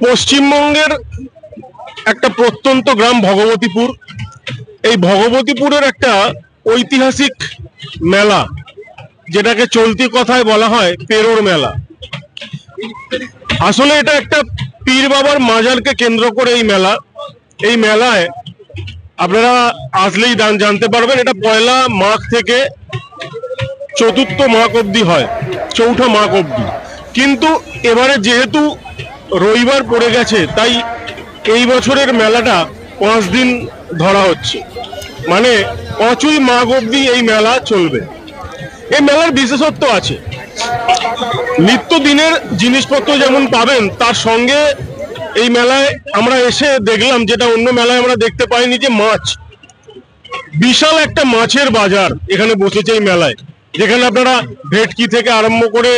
পশ্চিমবঙ্গের একটা প্রত্যন্ত গ্রাম ভগবতীপুর। এই ভগবতীপুরের একটা ঐতিহাসিক মেলা, যেটাকে চলতি কথায় বলা হয় পেরোর মেলা। আসলে এটা একটা পীর বাবার মাজারকে কেন্দ্র করে এই মেলা। এই মেলায় আপনারা আসলেই জানতে পারবেন, এটা পয়লা মাঘ থেকে চতুর্থ মাঘ অবধি হয়, চৌঠা মাঘ অবধি। কিন্তু এবারে যেহেতু রবিবার পড়ে গেছে, তাই এই বছরের মেলাটা 5 দিন ধরা হচ্ছে, মানে 5ই মাঘ অবধি এই মেলা চলবে। এই মেলার বিশেষত্ব আছে, নিত্যদিনের জিনিসপত্র যেমন পাবেন, তার সঙ্গে এই মেলায় আমরা এসে দেখলাম, যেটা অন্য মেলায় আমরা দেখতে পাইনি, যে মাছ, বিশাল একটা মাছের বাজার এখানে বসেছে এই মেলায়, যেখানে আপনারা ভেটকি থেকে আরম্ভ করে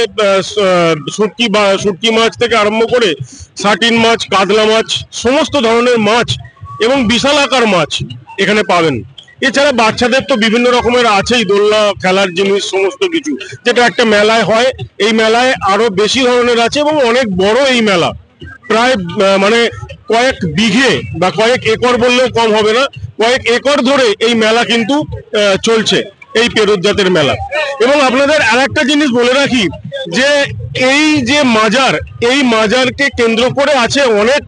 শুটকি মাছ থেকে আরম্ভ করে সাটিন মাছ, কাতলা মাছ, সমস্ত ধরনের মাছ এবং বিশাল আকার মাছ এখানে পাবেন। এছাড়া বাচ্চাদের তো বিভিন্ন রকমের আছেই, দোলনা, খেলার জিনিস, সমস্ত কিছু, যেটা একটা মেলায় হয়। এই মেলায় আরো বেশি ধরনের আছে এবং অনেক বড় এই মেলা, প্রায় মানে কয়েক বিঘে বা কয়েক একর বললেও কম হবে না, কয়েক একর ধরে এই মেলা কিন্তু চলছে, এই পেরোর জাতের মেলা। এবং আপনাদের আর একটা জিনিস বলে রাখি, যে এই যে মাজার, এই মাজারকে কেন্দ্র করে আছে অনেক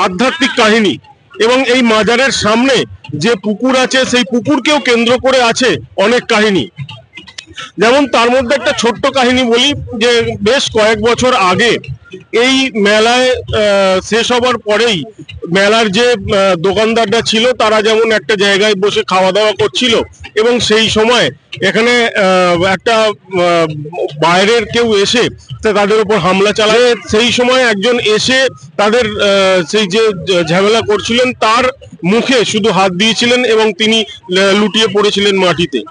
আধ্যাত্মিক কাহিনী, এবং এই মাজারের সামনে যে পুকুর আছে, সেই পুকুরকেও কেন্দ্র করে আছে অনেক কাহিনী। যেমন তার মধ্যে একটা ছোট্ট কাহিনী বলি, যে বেশ কয়েক বছর আগে এই মেলায় শেষ হবার পরেই মেলার যে দোকানদাররা ছিল, তারা যেমন একটা জায়গায় বসে খাওয়া দাওয়া করছিল, এবং সেই সময় এখানে একটা বাইরের কেউ এসে তাদের উপর হামলা চালায়। সেই সময় একজন এসে তাদের সেই যে ঝামেলা করছিলেন, তার মুখে শুধু হাত দিয়েছিলেন এবং তিনি লুটিয়ে পড়েছিলেন মাটিতে।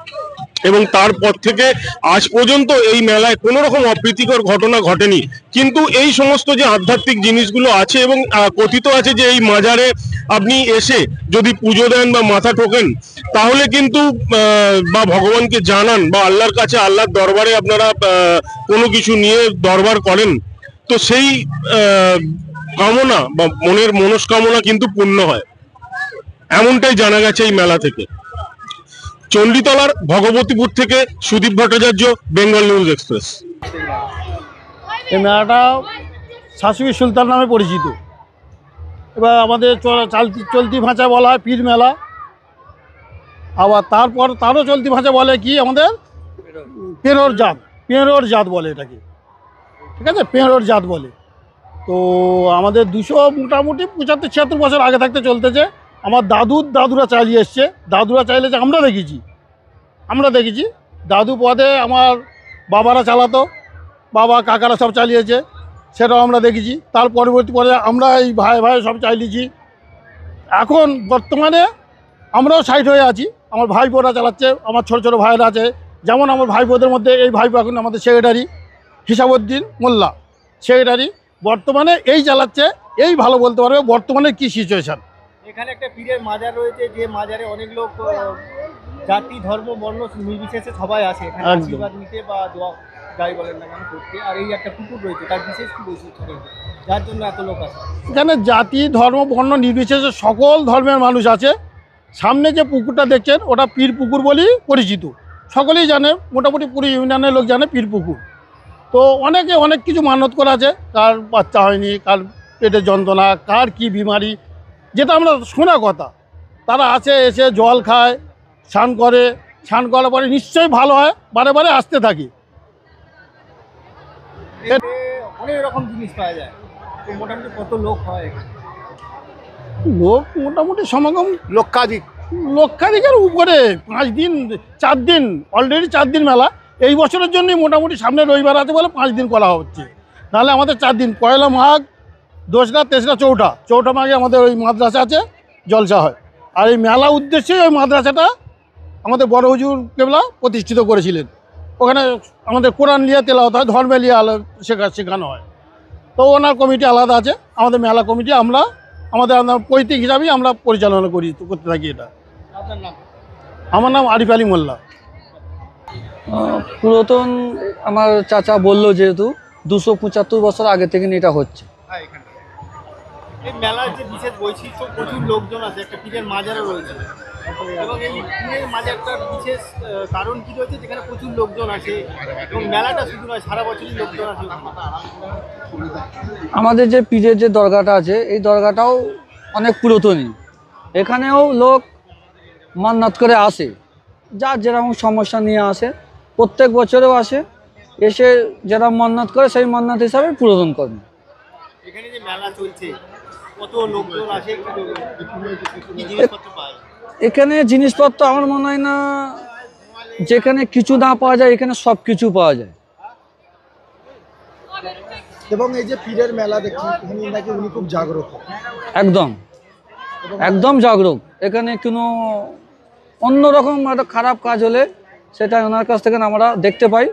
এবং তারপর থেকে আজ পর্যন্ত এই মেলায় কোনো রকম অপ্রীতিকর ঘটনা ঘটেনি। কিন্তু এই সমস্ত যে আধ্যাত্মিক জিনিসগুলো আছে, এবং কথিত আছে যে এই মাজারে আপনি এসে যদি পুজো দেন বা মাথা ঠোকেন, তাহলে কিন্তু বা ভগবানকে জানান বা আল্লাহর কাছে, আল্লাহর দরবারে আপনারা কোনো কিছু নিয়ে দরবার করেন, তো সেই কামনা বা মনের মনস্কামনা কিন্তু পূর্ণ হয়, এমনটাই জানা গেছে এই মেলা থেকে। চণ্ডীতলার ভগবতীপুর থেকে সুদীপ ভট্টাচার্য, বেঙ্গল নিউজ এক্সপ্রেস। এই মেলাটা শাশুড়ি সুলতান নামে পরিচিত। এবার আমাদের চলতি ভাষায় বলা হয় পীর মেলা। আবার তারপর তারও চলতি ভাষা বলে কি, আমাদের পেঁড়োর জাত বলে এটাকে, ঠিক আছে, পেঁড়োর জাত বলে। তো আমাদের 200 মোটামুটি 75-76 বছর আগে থাকতে চলতেছে। আমার দাদুরা চালিয়ে এসছে, দাদুরা চাইলেছে, আমরা দেখেছি দাদু পদে আমার বাবারা চালাতো, বাবা কাকারা সব চালিয়েছে, সেটাও আমরা দেখেছি। তার পরবর্তী পরে আমরা এই ভাই সব চালিয়েছি। এখন বর্তমানে আমরাও সাইড হয়ে আছি, আমার ভাইপোরা চালাচ্ছে, আমার ছোটো ছোটো ভাইয়েরা আছে। যেমন আমার ভাইপোদের মধ্যে এই ভাইপো এখন আমাদের সেক্রেটারি, হিসাবউদ্দিন মোল্লা সেক্রেটারি, বর্তমানে এই চালাচ্ছে। এই ভালো বলতে পারবে বর্তমানে কি সিচুয়েশান। এখানে একটা পীরের মাজার রয়েছে, যে মাজারে অনেক লোক জাতি, ধর্ম, বর্ণ নির্বিশেষে সবাই আসে এখানে আশীর্বাদ নিতে বা দোয়া যাই বলেন না কেন করতে। আর এই একটা পুকুর রয়েছে, তার বিশেষ কি বৈশিষ্ট্য রয়েছে যার জন্য এত লোক আসে? এখানে জাতি, ধর্ম, বর্ণ নির্বিশেষে সকল ধর্মের মানুষ আছে। সামনে যে পুকুরটা দেখছেন, ওটা পীর পুকুর বলেই পরিচিত, সকলেই জানে, মোটামুটি পুরো ইউনিয়নের লোক জানে পীর পুকুর। তো অনেকে অনেক কিছু মানত করা আছে, কার বাচ্চা হয়নি, কার পেটের যন্ত্রণা, কার কি বিমারি, যেটা আমরা শোনা কথা, তারা আছে, এসে জল খায়, স্নান করার পরে নিশ্চয়ই ভালো হয়, বারে বারে আসতে থাকি। অনেক রকম জিনিস পাওয়া যায়, মোটামুটি কত লোক হয় এখানে? লোক মোটামুটি সমাগম লক্ষাধিকের উপরে। 5 দিন 4 দিন, অলরেডি 4 দিন মেলা। এই বছরের জন্যই মোটামুটি সামনে রবিবার আছে বলে 5 দিন করা হচ্ছে, নাহলে আমাদের 4 দিন, পয়লা মাঘ, 2রা, 3রা, চৌঠা মাঘে আমাদের ওই মাদ্রাসা আছে, জলসা হয়। আর এই মেলা উদ্দেশ্যেই ওই মাদ্রাসাটা আমাদের বড় হুজুর কেবলা প্রতিষ্ঠিত করেছিলেন। ওখানে আমাদের কোরআন নিয়ে তেলাওয়াত হয়, ধর্মে নিয়ে শেখানো হয়। তো ওনার কমিটি আলাদা আছে, আমাদের মেলা কমিটি, আমাদের পৈতৃক হিসাবেই আমরা পরিচালনা করতে থাকি এটা। আপনার নাম? আমার নাম আরিফ আলী মোল্লা। পুরাতন আমার চাচা বললো, যেহেতু 275 বছর আগে থেকে এটা হচ্ছে। এই মেলার যে বিশেষ বৈশিষ্ট্য, প্রচুর লোকজন আছে, একটা পীরের মাজারও রয়েছে, এবং এই পীরের মাজারটার বিশেষ কারণ কি রয়েছে, যেখানে প্রচুর লোকজন আসে এবং মেলাটা শুধু নয় সারা বছরই লোকজন আসে ওখানে। আমাদের যে পীরের যে দরগাটা আছে এই দরগাটাও অনেক পুরাতনই। এখানেও লোক মান্নাত করে আসে, যার যেরকম সমস্যা নিয়ে আসে, প্রত্যেক বছরেও আসে, এসে যারা মান্নাত করে সেই মান্নাত হিসাবে পূরণ করে। এখানে যে মেলা চলছে, কত লোকজন আসে, কি জিনিসপত্র পায়? এখানে জিনিসপত্র আমার মনে হয় না যেখানে কিছু না পাওয়া যায় এখানে সব কিছু পাওয়া যায়। এবং এই যে পীরের মেলা দেখছি উনি নাকি উনি খুব জাগ্রত। একদম একদম জাগরুক। এখানে কোনো অন্যরকম একটা খারাপ কাজ হলে সেটা ওনার কাছ থেকে আমরা দেখতে পাই,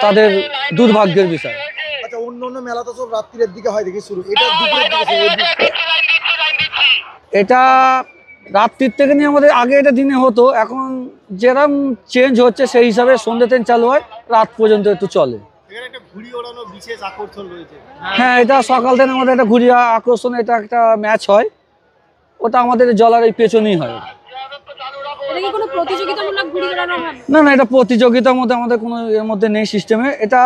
তাদের দুর্ভাগ্যের বিষয়। আচ্ছা, অন্য অন্য মেলা তো সব রাত্রির দিকে হয় দেখি শুরু, এটা দুপুরের দিকে এটা রাত্রির থেকে নিয়ে আমাদের আগে এটা দিনে হতো, এখন যেরকম চেঞ্জ হচ্ছে সেই হিসাবে সন্ধ্যে থেকে চালু হয়, রাত পর্যন্ত একটু চলে। এখানে একটা ঘুড়ি ওড়ানো বিশেষ আকর্ষণ রয়েছে। হ্যাঁ, এটা সকাল থেকে আমাদের একটা ঘুরিয়া আকর্ষণ, এটা একটা ম্যাচ হয়, ওটা আমাদের জলার এই পেছনেই হয়। এটা কি কোনো প্রতিযোগিতামূলক ঘুড়ি ওড়ানো হয়? না না, এটা প্রতিযোগিতার মধ্যে আমাদের কোনো এর মধ্যে নেই সিস্টেমে। এটা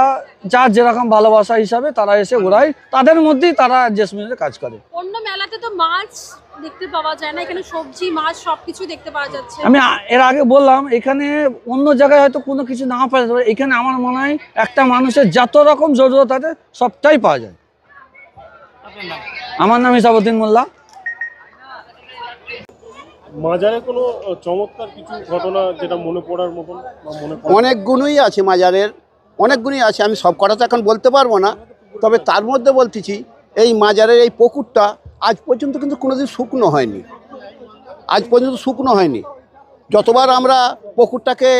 যার যেরকম ভালোবাসা হিসাবে তারা এসে ঘোরায়, তাদের মধ্যেই তারা অ্যাডজাস্টমেন্টের কাজ করে। অন্য মেলাতে তো মাছ দেখতে পাওয়া যায় না, এখানে সবজি মাছ সবকিছু দেখতে পাওয়া যাচ্ছে। আমি এর আগে বললাম এখানে অন্য জায়গায় হয়তো কোনো কিছু না পাওয়া যাবে, এখানে আমার মনে হয় একটা মানুষের যত রকম জরুরত আছে সবটাই পাওয়া যায়। আপনার নাম? আমার নাম হিসাবুদ্দিন মোল্লা। মাজারে কোনো চমৎকার কিছু ঘটনা যেটা মনে পড়ার মতন বা মনে পড়ে? অনেক গুণই আছে মাজারের, অনেক গুণই আছে। আমি সব কটা তো এখন বলতে পারবো না, তবে তার মধ্যে বলতেছি এই মাজারের এই পুকুরটা আজ পর্যন্ত কিন্তু কোনোদিন শুকনো হয়নি, আজ পর্যন্ত শুকনো হয়নি। যতবার আমরা পুকুরটাকে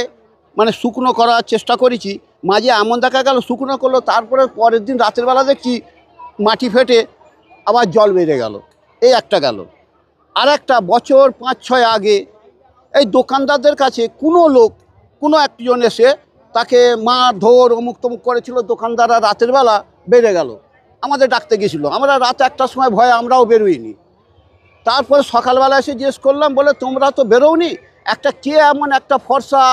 মানে শুকনো করার চেষ্টা করেছি, মাঝে এমন দেখা গেল শুকনো করলো, তারপরে পরের দিন রাতের বেলা দেখছি মাটি ফেটে আবার জল বেড়ে গেল। এই একটা গেল। আর একটা বছর 5-6 আগে এই দোকানদারদের কাছে কোনো লোক, কোনো একজন এসে তাকে মারধর অমুক তমুক করেছিল, দোকানদাররা রাতের বেলা বেড়ে গেল, আমাদের ডাকতে গেছিলো। আমরা রাত 1টার সময় ভয়ে আমরাও বেরোইনি। তারপরে সকালবেলা এসে জিজ্ঞেস করলাম, বলে তোমরা তো বেরোওনি, একটা কে এমন একটা ফর্সা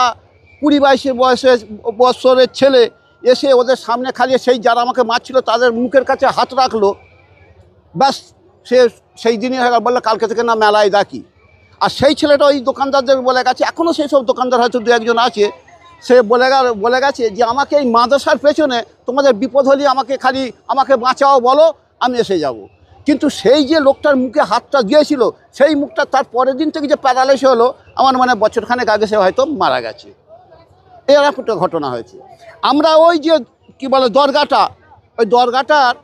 20-22 বছরের ছেলে এসে ওদের সামনে খালি সেই যারা আমাকে মারছিল তাদের মুখের কাছে হাত রাখলো, ব্যাস সে সেই দিনই হয়ে গেল। বললো কালকে থেকে না মেলায় ডাকি। আর সেই ছেলেটা ওই দোকানদারদের বলে গেছে, এখনও সেই সব দোকানদার হয়তো 2-1জন আছে, সে বলে গেছে যে আমাকে এই মাদ্রাসার পেছনে তোমাদের বিপদ হলে আমাকে বাঁচাও, বলো, আমি এসে যাব। কিন্তু সেই যে লোকটার মুখে হাতটা দিয়েছিল, সেই মুখটা তার পরের দিন থেকে যে প্যারালাইসিস হলো, আমার মানে বছরখানেক আগে সে হয়তো মারা গেছে। এর একটা ঘটনা হয়েছে। আমরা ওই যে কি বলে দরগাটা, ওই দরগাটার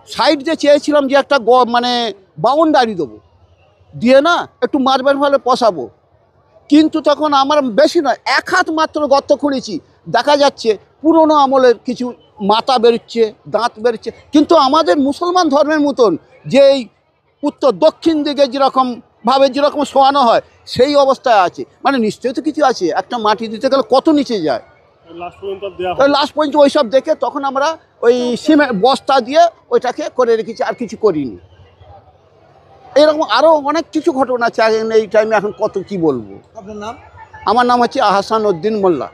সাইড দিয়ে চেয়েছিলাম যে একটা মানে বাউন্ডারি দেবো, দিয়ে না একটু মার্বেল ফলে পশাবো, কিন্তু তখন আমার বেশি নয় 1 হাত মাত্র গর্ত খুঁড়েছি, দেখা যাচ্ছে পুরনো আমলের কিছু মাথা বেরোচ্ছে, দাঁত বেরোচ্ছে। কিন্তু আমাদের মুসলমান ধর্মের মতন যেই উত্তর দক্ষিণ দিকে যেরকম শোয়ানো হয় সেই অবস্থায় আছে, মানে নিশ্চয়ই তো কিছু আছে। একটা মাটি দিতে গেলে কত নিচে যায়, লাস্ট পর্যন্ত ওই সব দেখে তখন আমরা ওই সিমেন্ট বস্তা দিয়ে ওইটাকে করে রেখেছি, আর কিছু করিনি। এরকম আরও অনেক কিছু ঘটনা আছে এই টাইমে, এখন কত কি বলবো। আপনার নাম? আমার নাম হচ্ছে আহসান উদ্দিন মোল্লা।